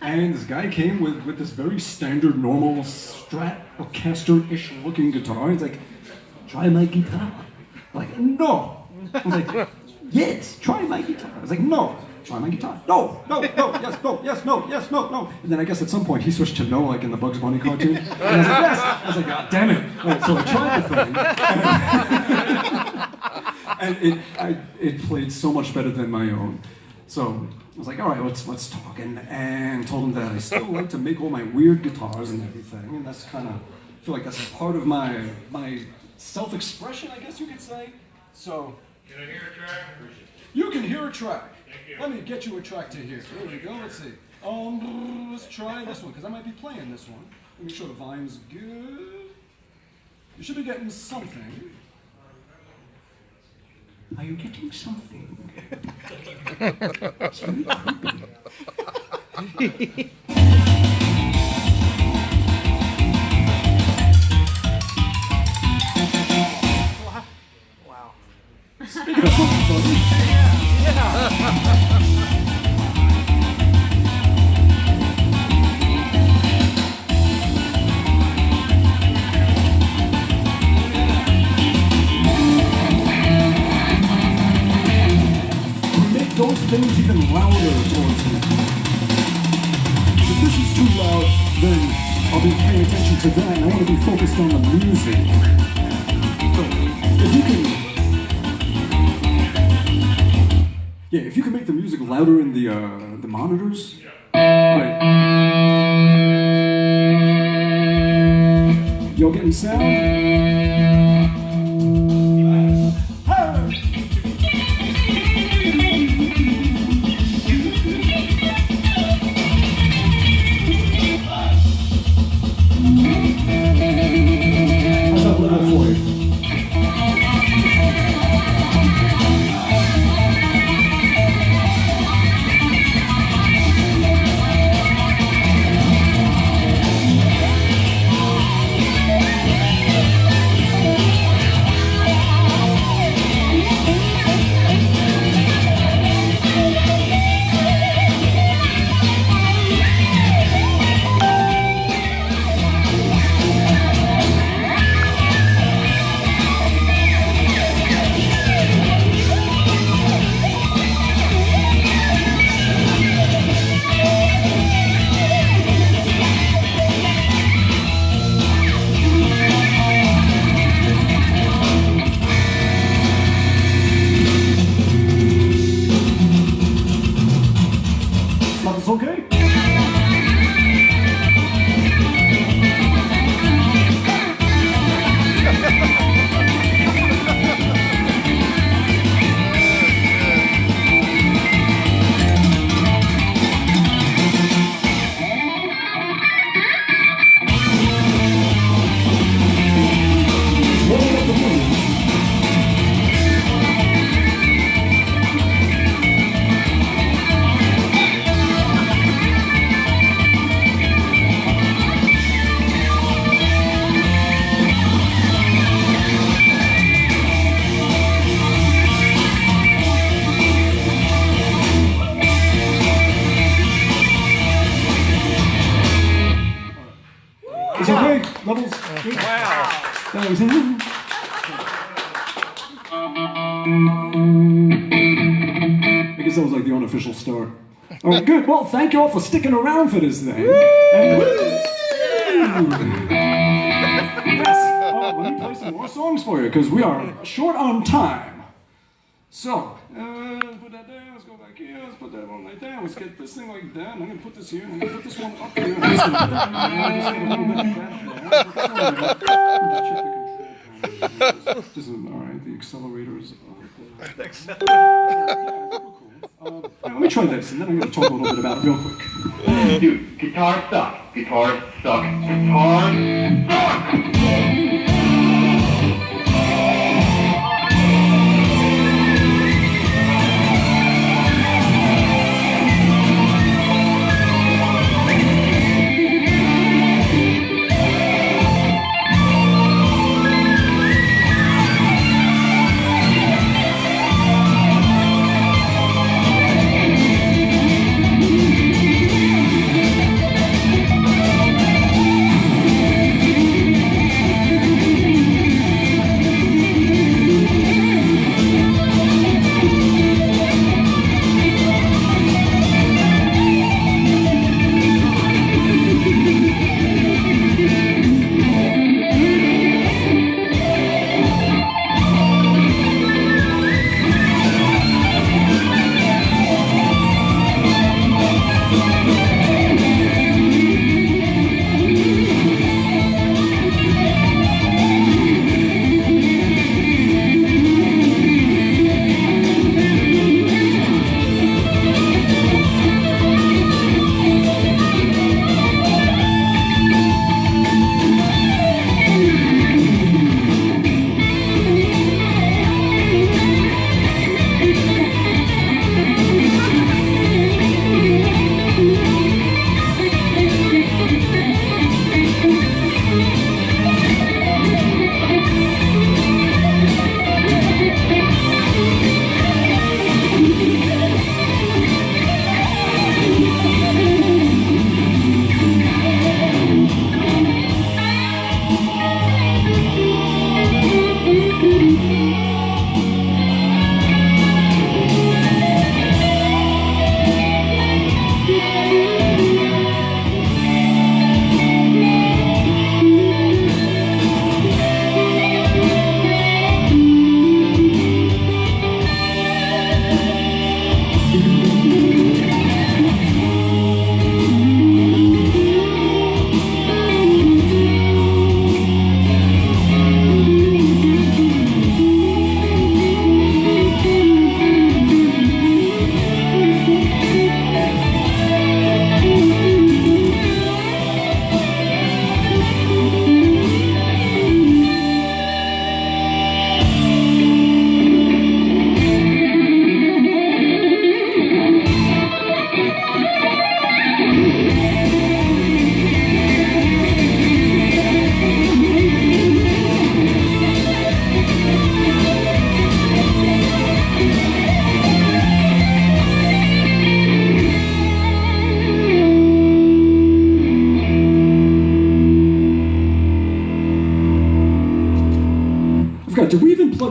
And this guy came with this very standard, normal Stratocaster-ish looking guitar. He's like, try my guitar. I'm like, no. I was like, yes, try my guitar. I was like, no, try my guitar. No, yes, no, yes, no, yes, no, no. And then I guess at some point he switched to no, like in the Bugs Bunny cartoon. And I was like, yes. I was like, God damn it. Right, so I tried the thing. And it played so much better than my own. So I was like, all right, let's talk. And told him that I still like to make all my weird guitars and everything. And that's kind of, I feel like that's a part of my self-expression, I guess you could say. So. Can I hear a track? You can hear a track. Thank you. Let me get you a track to hear. There we go. Let's see. Let's try this one, because I might be playing this one. Let me show the volume's good. You should be getting something. Are you getting something? It's very creepy. Wow. Speaking of something, those things even louder towards me. If this is too loud, then I'll be paying attention to that, and I want to be focused on the music. So, if you can make the music louder in the monitors. Right. Y'all getting sound? Okay? It's okay. Levels. Wow. That was I guess that was like the unofficial start. All right, good. Well, thank you all for sticking around for this thing. And, yes. Well, let me play some more songs for you because we are short on time. So, put that there. Let's go back here. Let's put that one right there. Let's get this thing like that. I'm going to put this here. I'm going to put this one up here. I'm just going to put that here. Just get a little bit of that there. Check the control panel. This is all right. The accelerator is let me try this, and then I'm going to talk a little bit about it real quick. Dude, guitar sucks. Guitar sucks. Guitar sucks.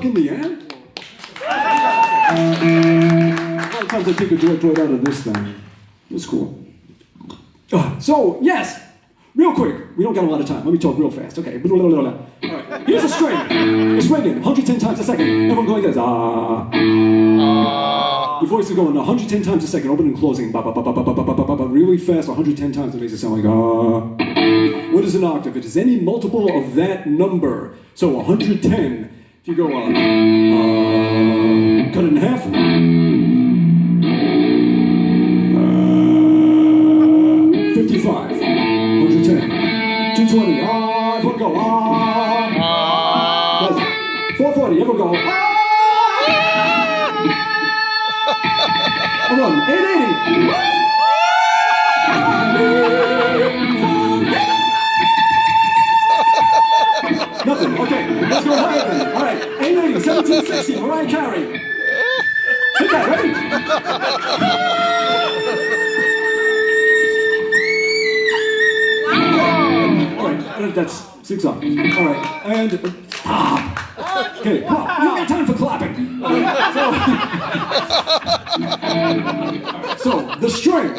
in the air. A lot of times I take a direct right out of this thing. It's cool. So, yes, real quick. We don't got a lot of time. Let me talk real fast. Okay. All right. Here's a string. It's ringing 110 times a second. Everyone go like this. Your voice is going 110 times a second, opening and closing. Ba, ba, ba, ba, ba, ba, ba, ba, ba, ba, really fast, 110 times. It makes it sound like What is an octave? It is any multiple of that number. So 110. If you go cut it in half. 55. 110. 220. Everyone go. 440. Everyone go. Everyone, 880. Nothing. Okay, let's go higher then. All right, 880, 1760, Mariah Carey. Hit that, ready? All right, that's 6 up. All right, and stop. Okay, well, you don't got time for clapping. So the string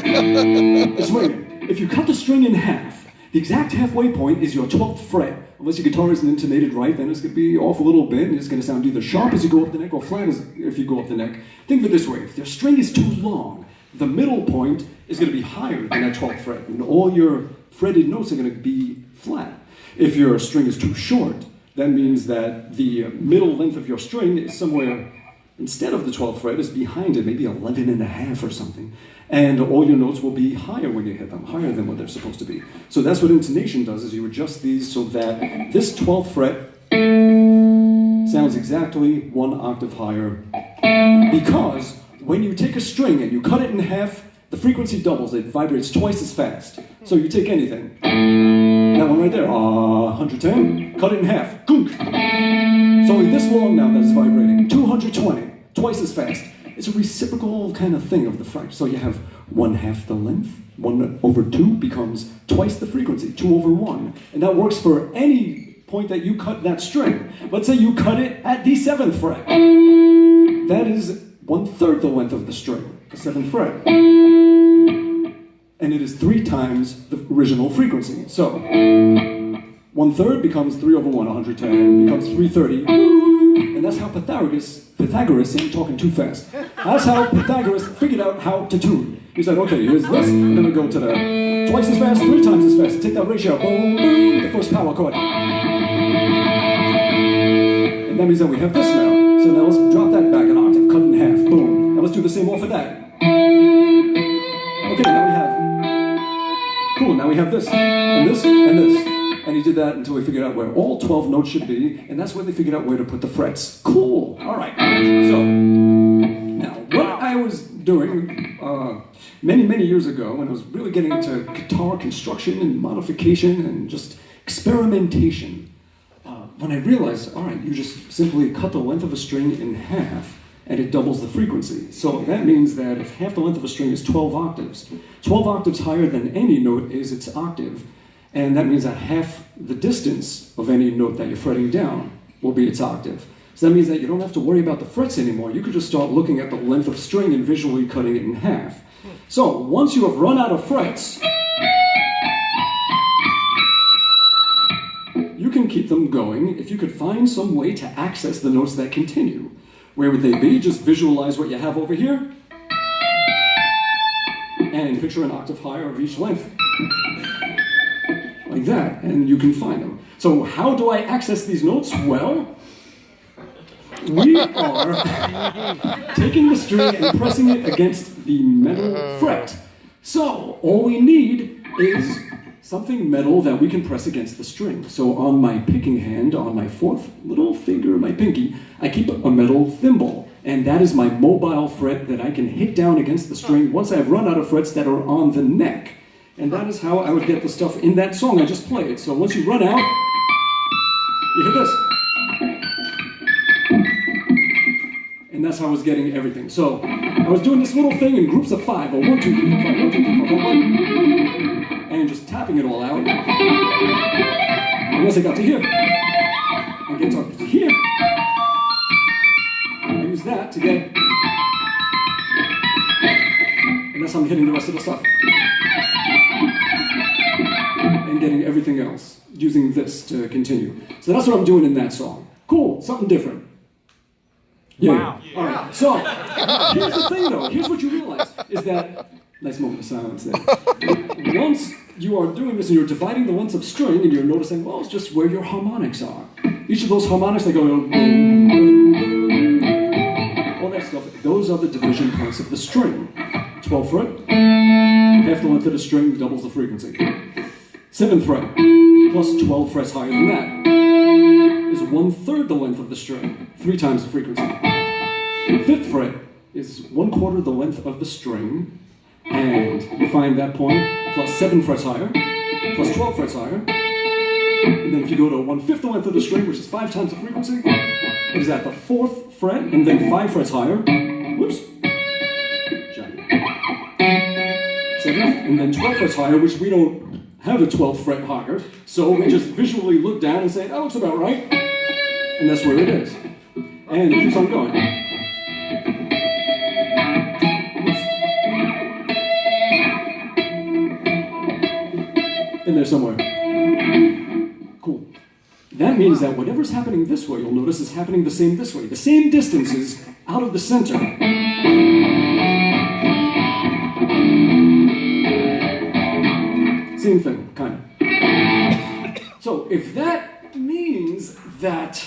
is ringing. If you cut the string in half, the exact halfway point is your 12th fret. Unless your guitar isn't intonated right, then it's going to be off a little bit, and it's going to sound either sharp as you go up the neck or flat as if you go up the neck. Think of it this way: if your string is too long, the middle point is going to be higher than that 12th fret, and all your fretted notes are going to be flat. If your string is too short, that means that the middle length of your string is somewhere, instead of the 12th fret, is behind it, maybe 11 and a half or something. And all your notes will be higher when you hit them, higher than what they're supposed to be. So that's what intonation does, is you adjust these so that this 12th fret sounds exactly 1 octave higher. Because when you take a string and you cut it in half, the frequency doubles. It vibrates twice as fast. So you take anything. That one right there, 110, cut it in half, gunk. It's only this long now that it's vibrating. 220, twice as fast. It's a reciprocal kind of thing of the fraction. So you have 1/2 the length, 1/2 becomes twice the frequency, 2/1. And that works for any point that you cut that string. Let's say you cut it at the 7th fret. That is 1/3 the length of the string, the 7th fret. And it is 3 times the original frequency. So 1/3 becomes 3/1, 110, becomes 330. And that's how Pythagoras, see, I'm talking too fast. That's how Pythagoras figured out how to tune. He said, okay, here's this, and then we go to the twice as fast, 3 times as fast. Take that ratio, boom, boom, the first power chord. And that means that we have this now. So now let's drop that back an octave, cut in half, boom. Now let's do the same off of that. Okay, now we have, cool, now we have this, and this, and this. And he did that until we figured out where all 12 notes should be, and that's where they figured out where to put the frets. Cool. All right. So now, what I was doing many years ago, when I was really getting into guitar construction and modification and just experimentation, when I realized, all right, you just simply cut the length of a string in half, and it doubles the frequency. So that means that if half the length of a string is 12 octaves, 12 octaves higher than any note is its octave. And that means that half the distance of any note that you're fretting down will be its octave. So that means that you don't have to worry about the frets anymore. You could just start looking at the length of string and visually cutting it in half. So once you have run out of frets, you can keep them going if you could find some way to access the notes that continue. Where would they be? Just visualize what you have over here and picture an octave higher of each length. Like that, and you can find them. So how do I access these notes? Well, we are taking the string and pressing it against the metal fret. So all we need is something metal that we can press against the string. So on my picking hand, on my 4th little finger, my pinky, I keep a metal thimble. And that is my mobile fret that I can hit down against the string once I've run out of frets that are on the neck. And that is how I would get the stuff in that song I just played. So once you run out, you hit this. And that's how I was getting everything. So I was doing this little thing in groups of 5, or 1, 2, 3, 4, 5, 1, 2, 3, 4, 5, 1, and just tapping it all out. And once I got to here, I get to here, stuff. And getting everything else, using this to continue. So that's what I'm doing in that song. Cool, something different. Yeah. Wow. All right. So here's the thing, though. Here's what you realize is that nice moment of silence there. Once you are doing this and you're dividing the lengths of string, and you're noticing, well, it's just where your harmonics are. Each of those harmonics, they go, all that stuff. Those are the division points of the string. 12th fret, half the length of the string doubles the frequency. 7th fret, plus 12 frets higher than that, is 1/3 the length of the string, 3 times the frequency. 5th fret is 1/4 the length of the string, and you find that point plus 7 frets higher, plus 12 frets higher, and then if you go to 1/5 the length of the string, which is 5 times the frequency, it is at the 4th fret, and then 5 frets higher, whoops, 7th, and then 12 frets higher, which we don't have a 12th fret higher, so we just visually look down and say, that looks about right, and that's where it is. And it keeps on going. In there somewhere. Cool. That means that whatever's happening this way, you'll notice, is happening the same this way. The same distances out of the center. Same thing, kind of. So if that means that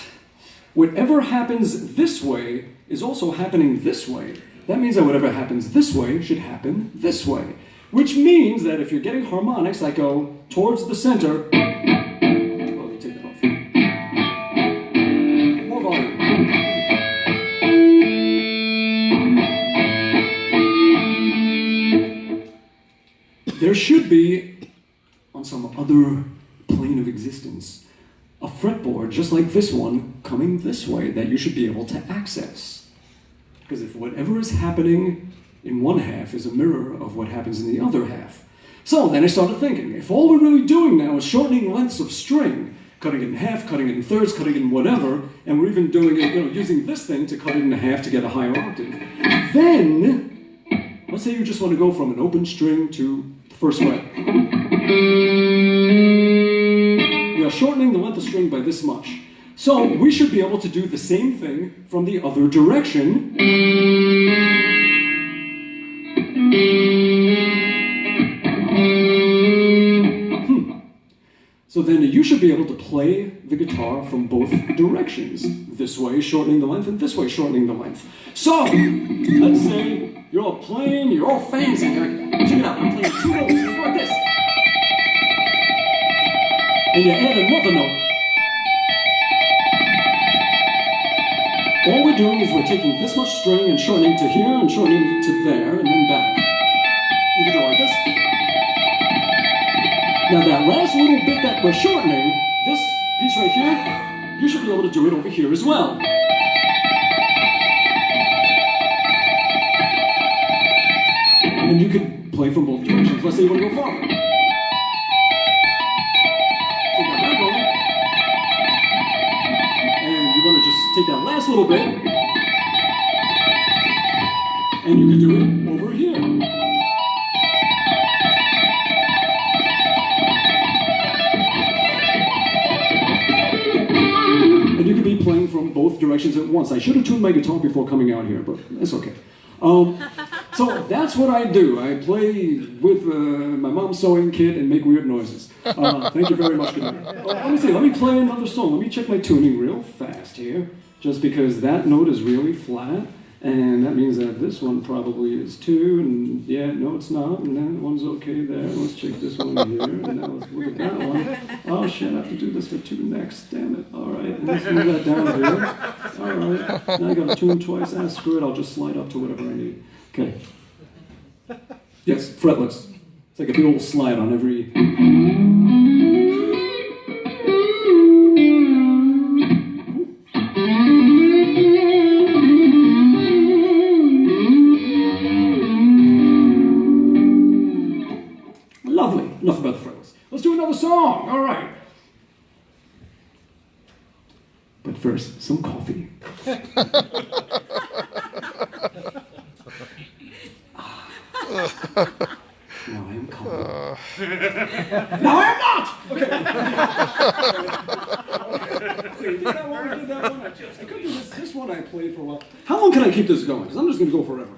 whatever happens this way is also happening this way, that means that whatever happens this way should happen this way. Which means that if you're getting harmonics that go towards the center, well, you take it off. More volume. There should be, on some other plane of existence, a fretboard just like this one coming this way that you should be able to access. Because if whatever is happening in one half is a mirror of what happens in the other half. So then I started thinking, if all we're really doing now is shortening lengths of string, cutting it in half, cutting it in thirds, cutting it in whatever, and we're even doing it, using this thing to cut it in half to get a higher octave, then, let's say you just want to go from an open string to the first fret. We are shortening the length of string by this much. So we should be able to do the same thing from the other direction. So then you should be able to play the guitar from both directions. This way, shortening the length, and this way, shortening the length. So, let's say you're all playing, you're all fancy, you're like, check it out, I'm playing 2 notes, like this. And you add another note. All we're doing is we're taking this much string and shortening to here and shortening to there and then back. You can do it like this. Now that last little bit that we're shortening, this piece right here, you should be able to do it over here as well. And you can play from both directions. Let's say you want to go forward. So you got that going. And you want to just take that last little bit, and you can do it over here. And you could be playing from both directions at once. I should have tuned my guitar before coming out here, but that's okay. So that's what I do. I play with my mom's sewing kit and make weird noises. Thank you very much. Good night. Let me see. Let me play another song. Let me check my tuning real fast here, just because that note is really flat, and that means that this one probably is 2, and yeah, no, it's not, and that one's okay there. Let's check this one here, and now let's look at that one. Oh shit, I have to do this for 2 next. Damn it. All right, let's move that down here. All right, now I got to tune twice. Ah, screw it. I'll just slide up to whatever I need. Okay. Yes, fretless. It's like a big old slide on every. Lovely. Enough about the fretless. Let's do another song. All right. But first, some coffee. No, I am not! Okay. So you did that one, we did that one. I could do this one I played for a while. How long can I keep this going? Because I'm just going to go forever.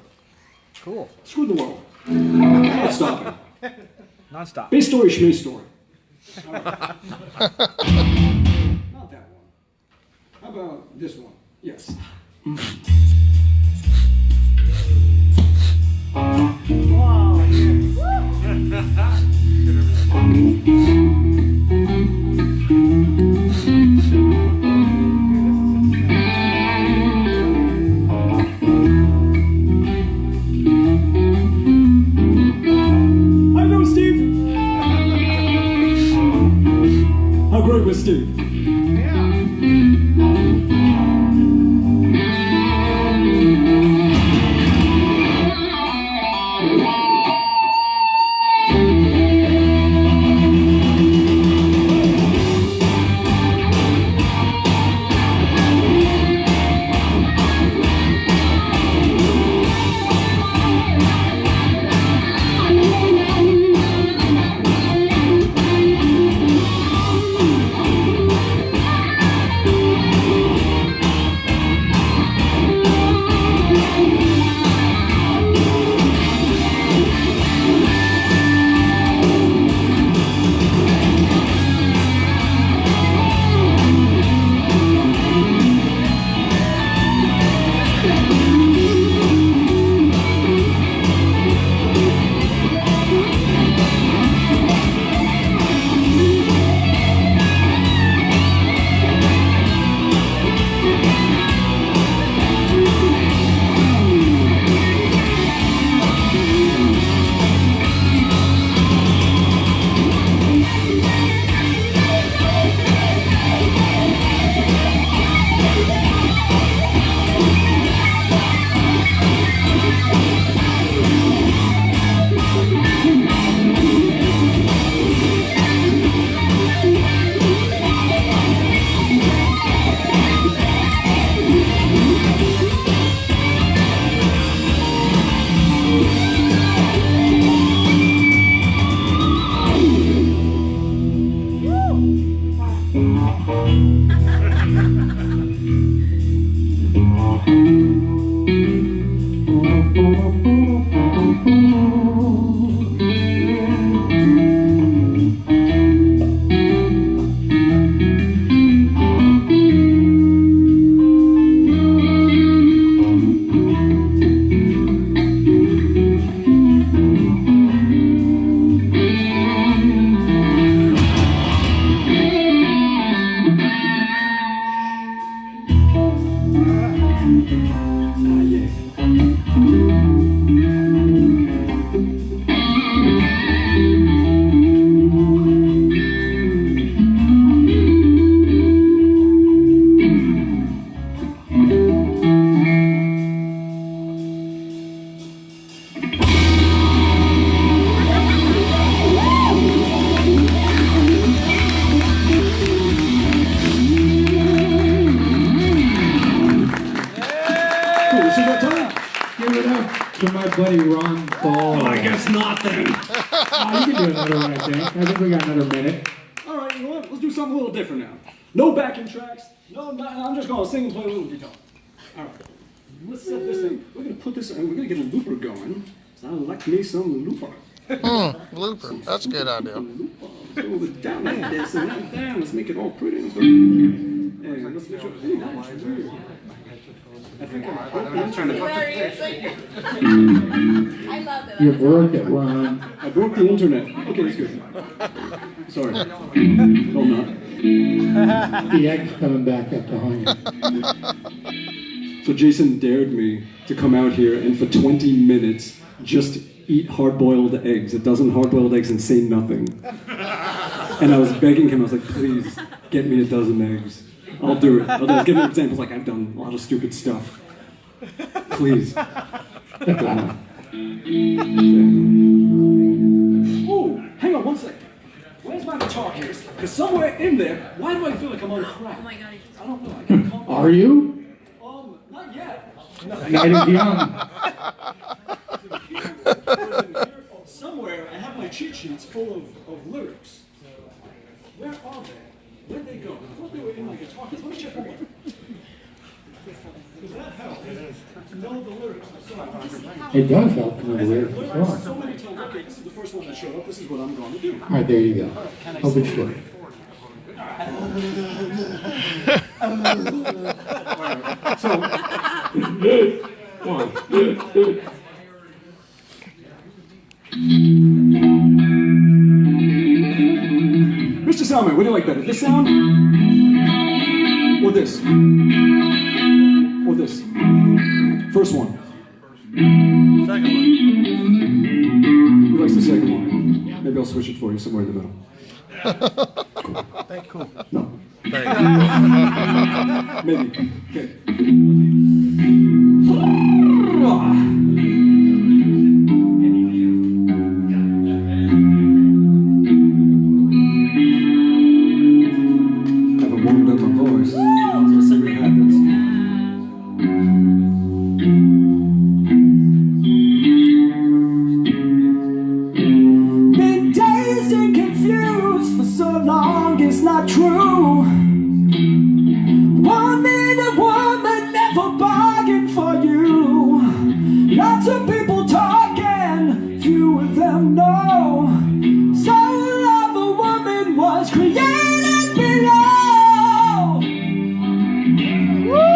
Cool. Screw the world. Not stopping. Non-stop. Basstory, Schmay story. Right. Not that one. How about this one? Yes. Wow, I know Steve. How great was Steve? To my buddy Ron Ball. I guess not then. You can do another one, I think. I think we got another minute. All right, you know what? Let's do something a little different now. No backing tracks. No, I'm just going to sing and play a little guitar. All right. Let's set this thing. We're going to put this in. We're going to get a looper going. So I like me some looper. Looper. That's a good idea. Looper. Let's go with down like this and like that. Let's make it all pretty. And let's make sure. Hey, that's weird. I think I'm trying to. I love it. You broke it, Ron. I broke the internet. Okay, that's good. Sorry. No, not. The egg's coming back up to haunt you. So Jason dared me to come out here and for 20 minutes just eat hard-boiled eggs, a dozen hard-boiled eggs, and say nothing. And I was begging him, I was like, please, get me a dozen eggs. I'll do it. I'll give him examples like I've done a lot of stupid stuff. Please. Oh, hang on one second. Where's my guitar case? Because somewhere in there, why do I feel like I'm on crack? Oh my god. I don't know. I can't call Are you? Not yet. Night is young. Somewhere I have my cheat sheets full of lyrics. Where are they? Where'd they go? I thought they were in my guitar case. Let me check them. Does that help? Know the lyrics of the song. It does help to know the lyrics of the song. So many times, okay, this is the first one that showed up. This is what I'm going to do. All right, there you go. Hope it's short. So, one. Mr. Soundman, what do you like better? This sound? Or this? Or this? First one. Second one. Who likes the second one? Maybe I'll switch it for you somewhere in the middle. Cool. No. Thanks. Maybe. Okay. Haven't warmed up my voice. Let's see what happens. Been dazed and confused for so long, it's not true. One minute woman never bargained for you. Lots of people talking, few of them know. Soul of a woman was created below. Woo!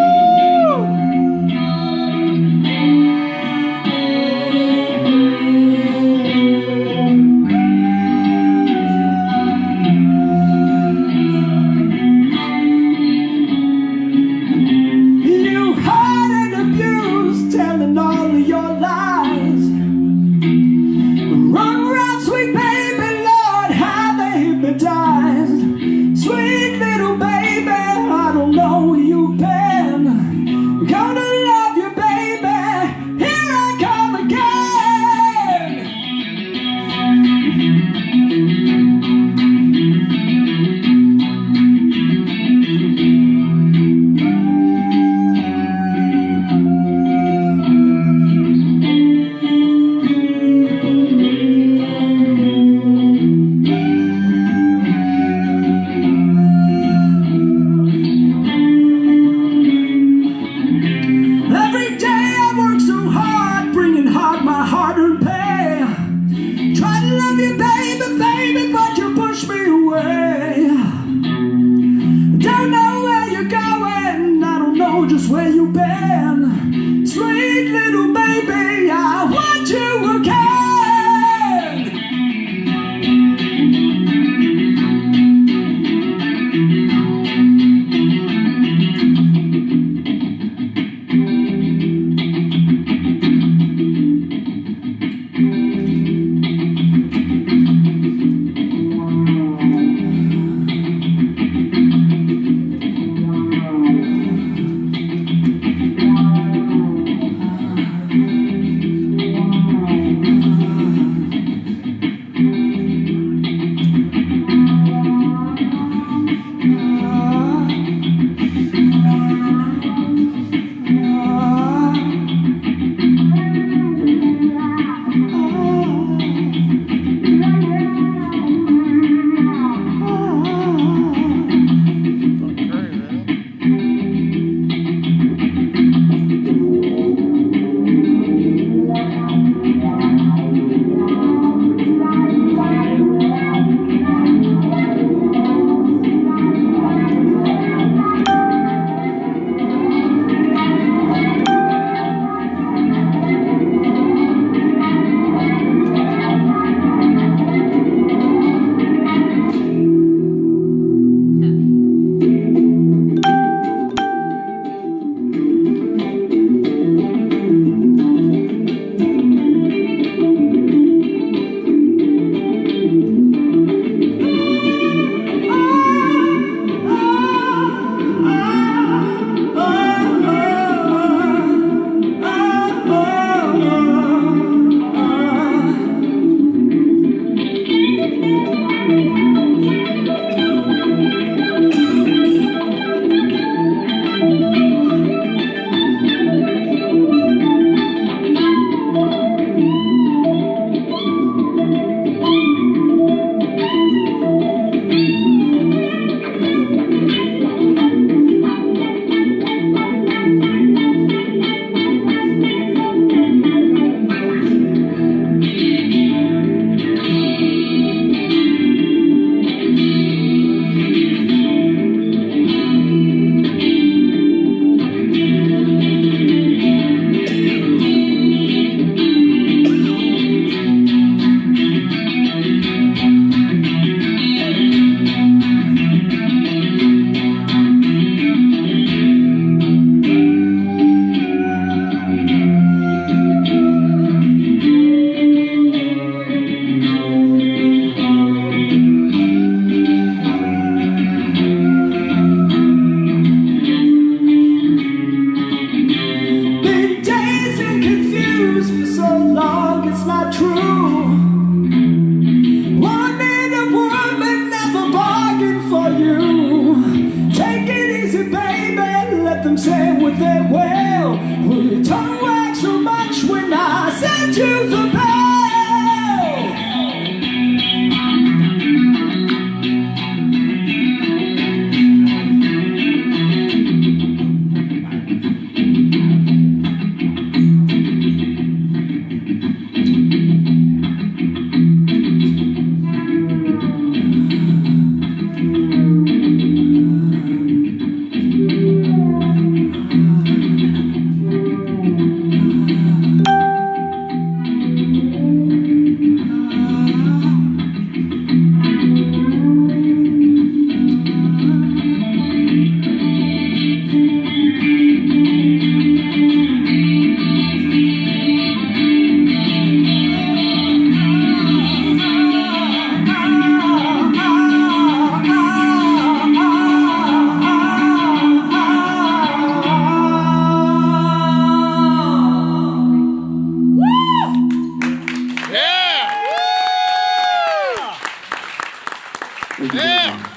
Thank you very much.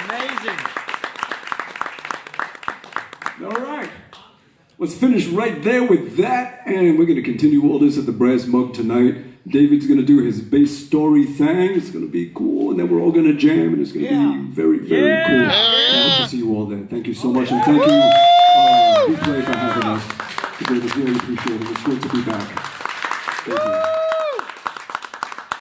Amazing. All right. Let's finish right there with that, and we're going to continue all this at the Brass Mug tonight. David's going to do his Basstory thing. It's going to be cool, and then we're all going to jam, and it's going to be very, very cool. I hope to see you all there. Thank you so much, and thank you, Replay, for having us. We really appreciate it. It's great to be back. Thank you.